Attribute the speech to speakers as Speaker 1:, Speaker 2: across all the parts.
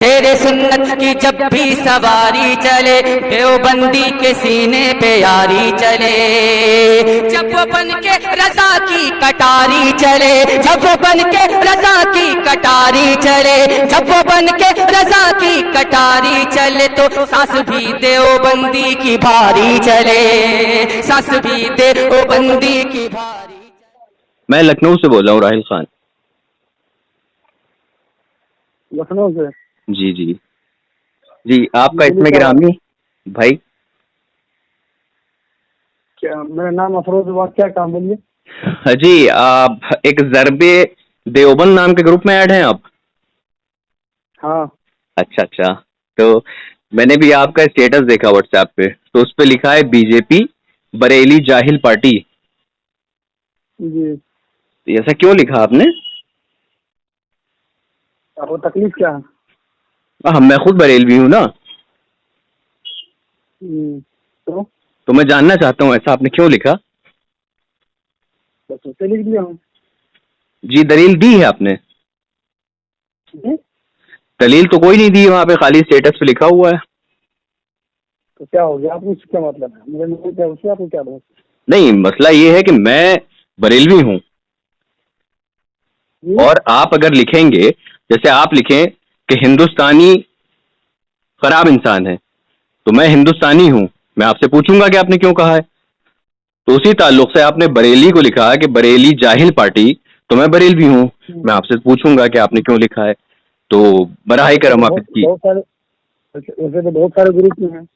Speaker 1: तेरे सुन्नत की जब भी सवारी चले, देवबंदी के सीने पे यारी चले। जब वो बन के रजा की कटारी चले, जब वो बन के रजा की कटारी चले, जब वो बन के रजा की कटारी चले, तो सांस भी देवबंदी की भारी चले, सांस भी देवबंदी की भारी।
Speaker 2: मैं लखनऊ से बोल रहा हूँ, राहिल खान।
Speaker 3: लखनऊ से?
Speaker 2: जी जी जी, आपका इसमें गिरामी भाई।
Speaker 3: क्या? मेरा नाम अफरोज हुआ, क्या काम बोलिए?
Speaker 2: जी, आप एक ज़रबे देवबंद नाम के ग्रुप में ऐड हैं आप?
Speaker 3: हाँ।
Speaker 2: अच्छा अच्छा, तो मैंने भी आपका स्टेटस देखा व्हाट्सएप पे, तो उस पे लिखा है बीजेपी बरेली जाहिल पार्टी।
Speaker 3: जी।
Speaker 2: तो ऐसा क्यों लिखा आपने?
Speaker 3: आपको तकलीफ क्या है?
Speaker 2: मैं खुद बरेलवी हूँ ना। तो मैं जानना चाहता हूँ ऐसा आपने क्यों लिखा।
Speaker 3: बस उसे लिख दिया हूँ।
Speaker 2: जी, दलील दी है आपने? दलील तो कोई नहीं दी, वहाँ पे खाली स्टेटस पे लिखा हुआ है।
Speaker 3: तो क्या हो गया? आपको क्या मतलब है? मुझे नहीं क्या, उससे आपको क्या बात?
Speaker 2: नहीं, मसला ये है कि मैं बरेलवी हूँ, और आप अगर लिखेंगे, जैसे आप लिखें कि हिंदुस्तानी खराब इंसान है, तो मैं हिंदुस्तानी हूँ, मैं आपसे पूछूंगा कि आपने क्यों कहा है। तो उसी ताल्लुक से आपने बरेली को लिखा है कि बरेली जाहिल पार्टी, तो मैं बरेलवी हूँ, मैं आपसे पूछूंगा कि आपने क्यों लिखा है। तो बराह करम आप इसकी।
Speaker 3: वैसे तो बहुत सारे ग्रुप में हैं।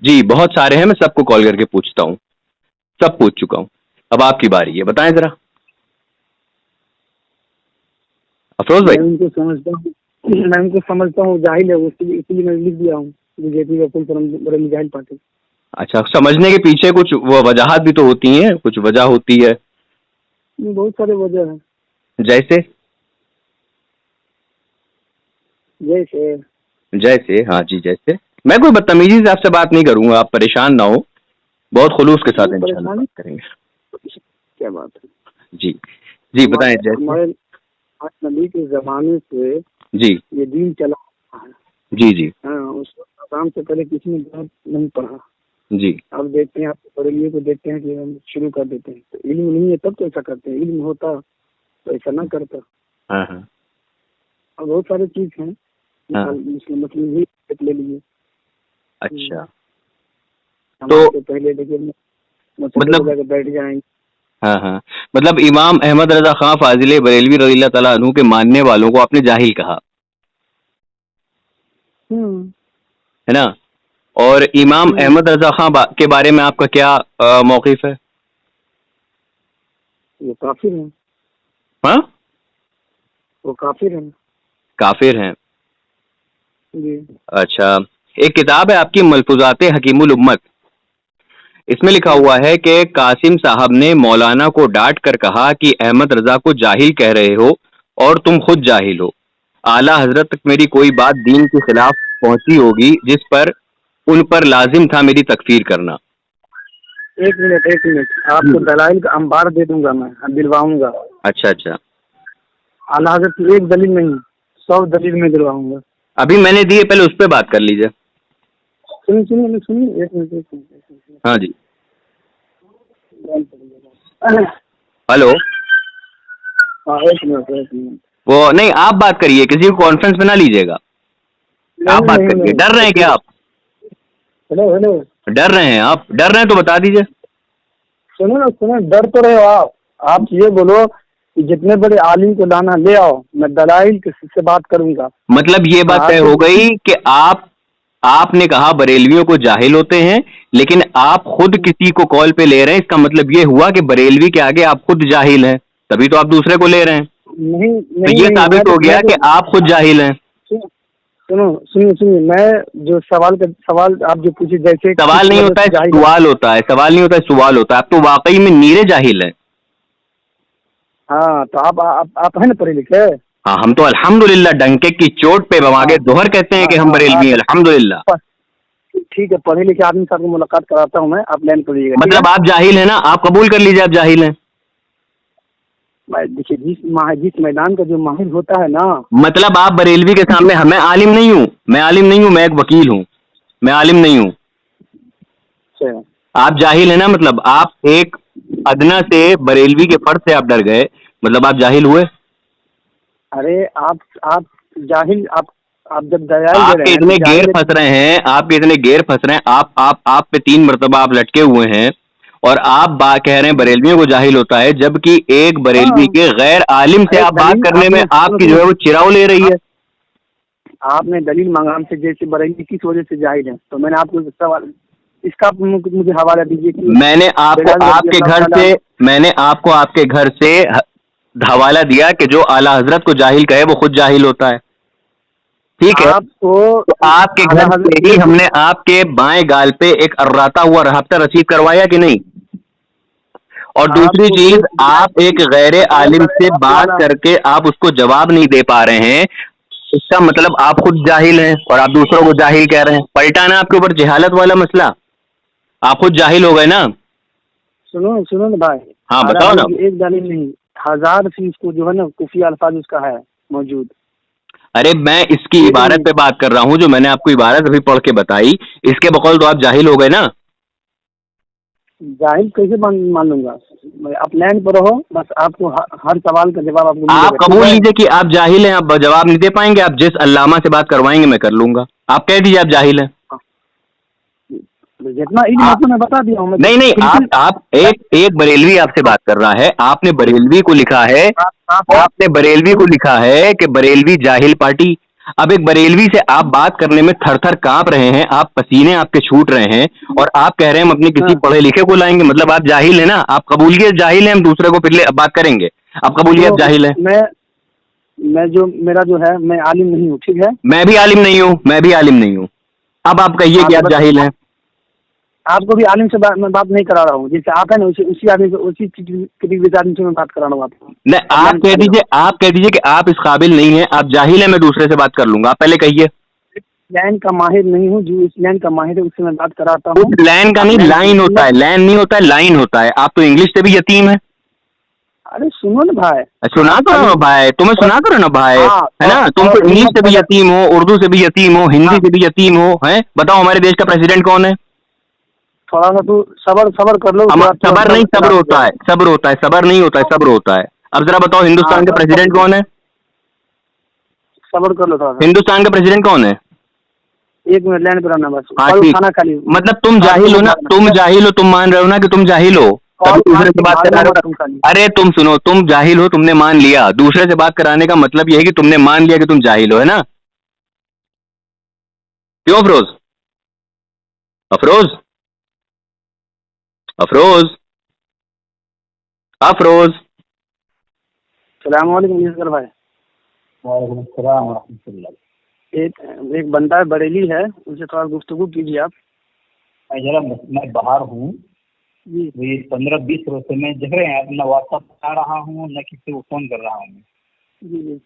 Speaker 2: जी बहुत सारे हैं, मैं सबको कॉल करके पूछता हूँ, सब पूछ चुका हूँ। अब आपकी बारी है, बताएं जरा अफरोज भाई।
Speaker 3: मैं उनको समझता हूँ जाहिल है, इसलिए मैं लिख दिया हूँ बीजेपी का फुल फॉर्म बरेली जाहिल पार्टी।
Speaker 2: अच्छा, समझने के पीछे कुछ वो वजहात भी तो होती हैं, कुछ वजह होती है?
Speaker 3: बहुत सारे वजह है।
Speaker 2: जैसे?
Speaker 3: जैसे
Speaker 2: जैसे हाँ जी, जैसे मैं कोई बदतमीजी से आपसे बात नहीं करूंगा, आप परेशान ना हो, बहुत खुलूस के साथ इंशाल्लाह बात करेंगे।
Speaker 3: क्या बात है?
Speaker 2: जी जी बताएं। जैसे
Speaker 3: हमारे नबी के जमाने से
Speaker 2: जी
Speaker 3: ये दीन चला है।
Speaker 2: जी जी
Speaker 3: हाँ, उस काम से पहले किसी ने बात नहीं पढ़ा।
Speaker 2: जी।
Speaker 3: अब देखते हैं, आप बरेलियों को देखते हैं कि हम शुरू कर देते हैं, तो इल्म नहीं है तब तो ऐसा करते हैं, इल्म होता तो ऐसा ना करता।
Speaker 2: हाँ हाँ।
Speaker 3: और बहुत सारी चीज हैं।
Speaker 2: हाँ।
Speaker 3: मुस्लिम भी ले लीजिए।
Speaker 2: अच्छा,
Speaker 3: तो पहले देखिए
Speaker 2: मतलब
Speaker 3: बैठ जाएंगे।
Speaker 2: हाँ हाँ, मतलब इमाम अहमद रजा खां फाजिले बरेलवी रज़ियल्लाहु तआला अन्हु के मानने वालों को आपने जाहिल कहा है ना? और इमाम अहमद रजा खां के बारे में आपका क्या मौक़िफ़ है?
Speaker 3: वो काफिर हैं।
Speaker 2: हाँ,
Speaker 3: वो काफिर हैं।
Speaker 2: काफिर हैं।
Speaker 3: जी।
Speaker 2: अच्छा, एक किताब है आपकी मलफूजात हकीमुल उम्मत, इसमें लिखा हुआ है कि कासिम साहब ने मौलाना को डांट कर कहा कि अहमद रजा को जाहिल कह रहे हो और तुम खुद जाहिल हो। आला हजरत तक मेरी कोई बात दीन के खिलाफ पहुंची होगी जिस पर उन पर लाजिम था मेरी तकफीर करना।
Speaker 3: एक मिनट, आपको दलाइल का अंबार दे दूंगा, मैं दिलवाऊंगा।
Speaker 2: अच्छा अच्छा।
Speaker 3: आला हजरत की एक दलील नहीं, 100 दलील में दिलवाऊंगा।
Speaker 2: अभी मैंने दिए, पहले उस पर बात कर लीजिए।
Speaker 3: सुनिए एक मिनट।
Speaker 2: हाँ जी। हेलो।
Speaker 3: हाँ, एक मिनट।
Speaker 2: वो नहीं, आप बात करिए, किसी को कॉन्फ्रेंस में ना लीजिएगा, आप बात करिए। डर रहे हैं क्या आप?
Speaker 3: हेलो।
Speaker 2: डर रहे हैं आप? डर रहे हैं तो बता दीजिए।
Speaker 3: सुनो, डर तो रहे हो आप ये बोलो कि जितने बड़े आलिम को लाना ले आओ, मैं दलाइल से बात करूंगा।
Speaker 2: मतलब ये बात तय हो गई कि आपने कहा बरेलवियों को जाहिल होते हैं, लेकिन आप खुद किसी को कॉल पे ले रहे हैं, इसका मतलब ये हुआ कि बरेलवी के आगे आप खुद जाहिल हैं, तभी तो आप दूसरे को ले रहे हैं।
Speaker 3: नहीं,
Speaker 2: तो ये साबित हो गया कि आप खुद जाहिल हैं।
Speaker 3: सुनिए, मैं जो सवाल आप जो पूछे, जैसे
Speaker 2: सवाल नहीं होता है, सवाल होता है। सवाल नहीं होता है, सवाल होता है। आप तो वाकई में नीरे जाहिल हैं।
Speaker 3: हाँ, तो आप है ना पढ़े लिखे?
Speaker 2: हाँ, हम तो अल्हम्दुलिल्लाह डंके की चोट पे बवागे दोहर कहते हैं कि हम बरेलवी हैं, अल्हम्दुलिल्लाह।
Speaker 3: ठीक है, पढ़े लिखे आदमी से आपको मुलाकात कराता हूँ मैं, आप लाइन पढ़िएगा।
Speaker 2: मतलब आप जाहिल हैं ना, आप कबूल कर लीजिए आप जाहिल हैं।
Speaker 3: देखिए जिस मैदान का जो माहिर होता है ना।
Speaker 2: मतलब आप बरेलवी के सामने, मैं आलिम नहीं हूँ, मैं आलिम नहीं हूँ, मैं एक वकील हूँ, मैं आलिम नहीं हूँ।
Speaker 3: अच्छा।
Speaker 2: आप जाहिल है ना, मतलब आप एक अदना से बरेलवी के फर्ज से आप डर गए, मतलब आप जाहिल हुए।
Speaker 3: अरे आप जाहिल, आप जब दलाल दे
Speaker 2: आपके
Speaker 3: रहे हैं तो
Speaker 2: इतने गेर
Speaker 3: जाहिल।
Speaker 2: फंस रहे हैं, आपके इतने गेर फंस रहे हैं, आप पे 3 मरतबा आप लटके हुए हैं, और आप बात कह रहे हैं बरेलवियों को जाहिल होता है, जबकि एक बरेलवी
Speaker 3: हाँ।
Speaker 2: के गैर आलिम से
Speaker 3: अरे
Speaker 2: आप बात
Speaker 3: दलील
Speaker 2: करने में
Speaker 3: आपने सुनो
Speaker 2: आपकी जो है
Speaker 3: सुनो,
Speaker 2: वो चिराव ले रही है।
Speaker 3: आपने दलील मांगा हमसे, जैसे बरेली किस वजह से जाहिल है, तो मैंने आपको सवाल, इसका आप मुझे हवाला दीजिए कि
Speaker 2: मैंने आपको
Speaker 3: बिलाल रजी
Speaker 2: आपके
Speaker 3: अल्लाह
Speaker 2: घर
Speaker 3: ताला।
Speaker 2: से मैंने आपको आपके घर से हवाला दिया कि जो आला हजरत को जाहिल कहे वो खुद जाहिल होता है, ठीक है।
Speaker 3: आपको
Speaker 2: तो आपके
Speaker 3: आला
Speaker 2: घर
Speaker 3: हजरत
Speaker 2: से
Speaker 3: की
Speaker 2: ही
Speaker 3: तरफ
Speaker 2: हमने आपके बाएं गाल पे एक अर्राता हुआ रहाब्ता रसीद करवाया कि नहीं। और दूसरी
Speaker 3: आपको
Speaker 2: चीज,
Speaker 3: एक
Speaker 2: आप एक गैर आलिम से
Speaker 3: आपको
Speaker 2: बात
Speaker 3: आला
Speaker 2: करके आप उसको जवाब नहीं दे पा रहे हैं, इसका मतलब आप खुद जाहिल हैं और आप दूसरों को जाहिल कह रहे हैं। पलटा ना आपके ऊपर जहालत वाला मसला, आप खुद जाहिल हो गए ना।
Speaker 3: सुनो सुनो ना भाई।
Speaker 2: हाँ
Speaker 3: आला
Speaker 2: बताओ ना।
Speaker 3: हजरत की एक दलील नहीं, हजार से इसको जो है ना कुफी अल्फाज उसका है मौजूद।
Speaker 2: अरे मैं इसकी
Speaker 3: एक
Speaker 2: इबारत
Speaker 3: नहीं,
Speaker 2: पे बात कर रहा हूं, जो मैंने आपको इबारत अभी पढ़ के बताई, इसके बकौल तो आप जाहिल हो गए ना।
Speaker 3: जाहिल कैसे मान लूंगा। आप लैंड पर रहो, बस आपको हर सवाल का जवाब आपको
Speaker 2: आप
Speaker 3: मिलेगा, ठीक
Speaker 2: कबूल
Speaker 3: है।
Speaker 2: लीजिए कि आप जाहिल हैं, आप जवाब नहीं दे पाएंगे, आप जिस अल्लामा से बात करवाएंगे मैं कर लूंगा। आप कह दीजिए आप जाहिल हैं।
Speaker 3: जितना इल्म है
Speaker 2: आप
Speaker 3: तो मैं बता दिया हूँ, मैं तो
Speaker 2: नहीं नहीं,
Speaker 3: बिल्कुल।
Speaker 2: आप एक एक बरेलवी आपसे बात कर रहा है, आपने बरेलवी को लिखा है,
Speaker 3: आप
Speaker 2: आपने बरेलवी को लिखा है कि बरेलवी जाहिल पार्टी। अब एक बरेलवी से आप बात करने में थर थर कांप रहे हैं, आप पसीने आपके छूट रहे हैं, और आप कह रहे हैं हम अपने किसी
Speaker 3: हाँ,
Speaker 2: पढ़े लिखे को लाएंगे, मतलब आप जाहिल है ना। आप कबूलियत जाहिल है, हम दूसरे को फिर बात करेंगे, आप कबूलियत
Speaker 3: तो
Speaker 2: जाहिल है।
Speaker 3: मैं जो मेरा जो है, मैं आलिम नहीं हूँ, ठीक है।
Speaker 2: मैं भी आलिम नहीं हूँ, मैं भी आलिम नहीं हूँ। अब आप कहिए
Speaker 3: हाँ
Speaker 2: कि
Speaker 3: तो
Speaker 2: आप
Speaker 3: बस
Speaker 2: जाहिल हैं।
Speaker 3: आपको भी आलिम से मैं बात नहीं करा रहा हूँ, जैसे आप है ना उसी उसी आदमी से, उसी किसी आदमी से मैं बात करा रहा हूँ आपको।
Speaker 2: नहीं,
Speaker 3: अब लाइन पे खड़े हो।
Speaker 2: आप कह दीजिए कि आप इस काबिल नहीं हैं, आप जाहिल हैं, मैं दूसरे से बात कर लूंगा। आप पहले कहिए।
Speaker 3: लैंड का माहिर नहीं हूँ, जो इस लैंड का माहिर है उससे मैं बात कराता
Speaker 2: उस
Speaker 3: हूँ।
Speaker 2: लाइन का
Speaker 3: आप
Speaker 2: नहीं,
Speaker 3: लैंड पे
Speaker 2: लाइन होता
Speaker 3: रुकिए।
Speaker 2: है, लैन नहीं होता है, लाइन होता है। आप तो इंग्लिश से भी यतीम है।
Speaker 3: अरे सुनो ना भाई।
Speaker 2: सुना
Speaker 3: आप
Speaker 2: करो
Speaker 3: खाली
Speaker 2: ना भाई, तुम्हें
Speaker 3: और,
Speaker 2: सुना करो ना भाई,
Speaker 3: हाँ,
Speaker 2: है ना। तुम तो
Speaker 3: और
Speaker 2: इंग्लिश
Speaker 3: हिम्मत
Speaker 2: से भी
Speaker 3: पैदा।
Speaker 2: यतीम हो, उर्दू से भी यतीम हो, हिंदी
Speaker 3: हाँ,
Speaker 2: से भी यतीम हो, हैं। बताओ हमारे देश का प्रेसिडेंट कौन है।
Speaker 3: थोड़ा सा तू सबर सबर कर लो,
Speaker 2: हम
Speaker 3: उसके बाद तू
Speaker 2: सबर
Speaker 3: अपना
Speaker 2: नहीं, सब्र
Speaker 3: इलाज हो
Speaker 2: होता है,
Speaker 3: जाएगा।
Speaker 2: सब्र होता है, सबर नहीं होता है, सब्र होता है। अब जरा बताओ
Speaker 3: हाँ
Speaker 2: हिंदुस्तान के प्रेसिडेंट
Speaker 3: सबर
Speaker 2: कौन है।
Speaker 3: सबर कर लो थोड़ा सा।
Speaker 2: हिंदुस्तान का प्रेसिडेंट कौन है।
Speaker 3: 1 मिनट लैंड पे रहना, बस
Speaker 2: हाँ
Speaker 3: कॉल
Speaker 2: ठीक,
Speaker 3: उठाना खाली।
Speaker 2: मतलब तुम
Speaker 3: फालतू
Speaker 2: जाहिल हो
Speaker 3: मत
Speaker 2: ना,
Speaker 3: मारना, ठीक
Speaker 2: तुम
Speaker 3: है।
Speaker 2: जाहिल हो, तुम मान रहे हो ना कि तुम जाहिल हो, तभी
Speaker 3: कॉल
Speaker 2: दूसरे से बात
Speaker 3: भागना
Speaker 2: करा रहे
Speaker 3: मत तुम
Speaker 2: हो।
Speaker 3: खाली।
Speaker 2: अरे तुम सुनो, तुम जाहिल हो, तुमने मान लिया, दूसरे से बात कराने का मतलब यह है कि तुमने मान लिया कि तुम जाहिल हो, है ना। क्यों अफरोज, अफरोज, अफरोज, अफरोज।
Speaker 3: सलाम वालेकुम असगर भाई।
Speaker 4: वालेकुम अस्सलाम वरहमतुल्लाह।
Speaker 3: एक एक बंदा है, बरेली है, उनसे थोड़ा गुफ्तगू कीजिए आप।
Speaker 4: मैं बाहर हूँ।
Speaker 3: जी
Speaker 4: ये 15-20 रोज से मैं देख रहे हैं अपना व्हाट्सअप आ रहा हूँ, न किसी को फोन कर रहा हूँ।
Speaker 3: जी जी।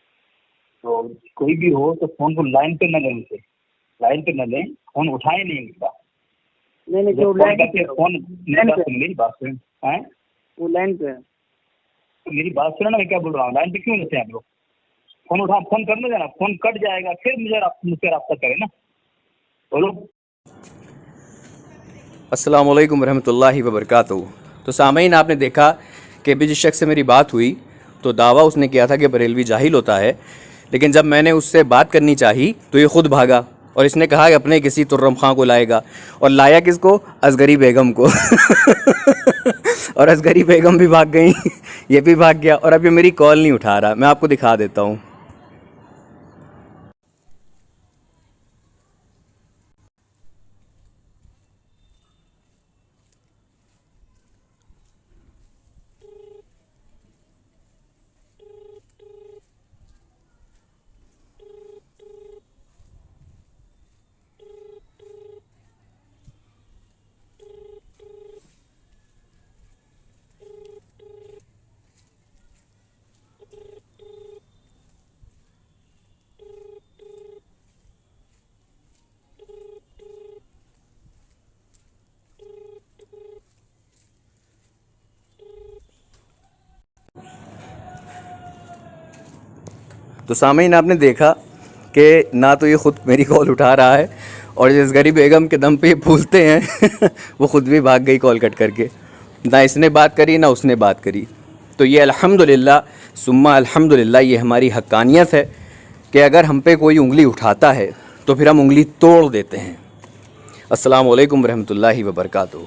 Speaker 4: तो कोई भी हो तो फोन को लाइन पे न लें, उनसे लाइन पे न लें, फोन उठाए नहीं उनका।
Speaker 3: नहीं नहीं,
Speaker 4: जब
Speaker 3: जो
Speaker 4: फोन
Speaker 3: लैंड
Speaker 4: करके
Speaker 3: पे,
Speaker 4: फोन,
Speaker 3: लैंड पे,
Speaker 4: मेरी बात सुन हैं,
Speaker 3: वो लैंड पे है।
Speaker 4: तो मेरी बात सुनो ना, मैं क्या बोल रहा हूँ। लाइन पे क्यों लेते हैं आप लोग। फोन उठा, फोन करने देना, फोन कट जाएगा, फिर मुझसे रास्ता करें ना, बोलो।
Speaker 5: अस्सलाम वालेकुम रहमतुल्लाहि व बरकातहू। तो सामईन, आपने देखा कि अभी जिस शख्स से मेरी बात हुई तो दावा उसने किया था कि बरेलवी जाहिल होता है, लेकिन जब मैंने उससे बात करनी चाही तो ये ख़ुद भागा और इसने कहा कि अपने किसी तुर्रम खां को लाएगा, और लाया किसको, असगरी बेगम को। और असगरी बेगम भी भाग गई, ये भी भाग गया, और अब ये मेरी कॉल नहीं उठा रहा। मैं आपको दिखा देता हूँ। तो सामीन आपने देखा कि ना तो ये ख़ुद मेरी कॉल उठा रहा है और जिस गरीब बेगम के दम पे ये भूलते हैं वो ख़ुद भी भाग गई कॉल कट करके। ना इसने बात करी ना उसने बात करी। तो ये अल्हम्दुलिल्लाह सुम्मा अल्हम्दुलिल्लाह ये हमारी हक्कानियत है कि अगर हम पे कोई उंगली उठाता है तो फिर हम उंगली तोड़ देते हैं। अस्सलामु अलैकुम रहमतुल्लाहि व बरकातुहू।